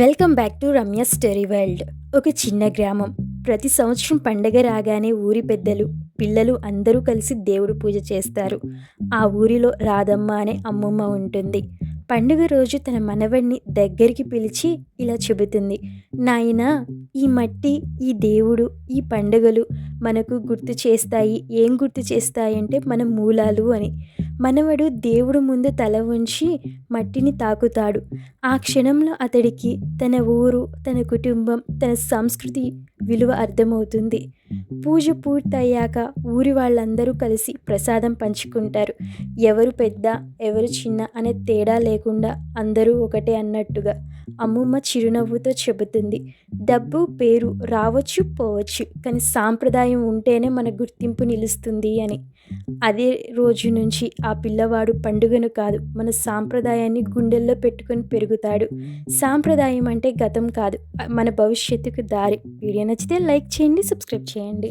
Welcome back to Ramya story world. ఒక చిన్న గ్రామం. ప్రతి సంవత్సరం పండగ రాగానే ఊరి పెద్దలు, పిల్లలు అందరూ కలిసి దేవుడు పూజ చేస్తారు. ఆ ఊరిలో రాధమ్మ అనే అమ్మమ్మ ఉంటుంది. పండుగ రోజు తన మనవడిని దగ్గరికి పిలిచి ఇలా చెబుతుంది: నాయనా, ఈ మట్టి, ఈ దేవుడు, ఈ పండుగలు మనకు గుర్తు చేస్తాయి. ఏం గుర్తు చేస్తాయంటే మన మూలాలు అని. మనవడు దేవుడు ముందు తల ఉంచి మట్టిని తాకుతాడు. ఆ క్షణంలో అతడికి తన ఊరు, తన కుటుంబం, తన సంస్కృతి విలువ అర్థమవుతుంది. పూజ పూర్తయ్యాక ఊరి వాళ్ళందరూ కలిసి ప్రసాదం పంచుకుంటారు. ఎవరు పెద్ద, ఎవరు చిన్న అనే తేడా లేకుండా అందరూ ఒకటే అన్నట్టుగా. అమ్మమ్మ చిరునవ్వుతో చెబుతుంది: డబ్బు, పేరు రావచ్చు పోవచ్చు, కానీ సాంప్రదాయం ఉంటేనే మన గుర్తింపు నిలుస్తుంది అని. అదే రోజు నుంచి ఆ పిల్లవాడు పండుగను కాదు, మన సాంప్రదాయాన్ని గుండెల్లో పెట్టుకొని పెరుగుతాడు. సాంప్రదాయం అంటే గతం కాదు, మన భవిష్యత్తుకు దారి. వీడియో నచ్చితే లైక్ చేయండి, సబ్స్క్రైబ్ చేయండి.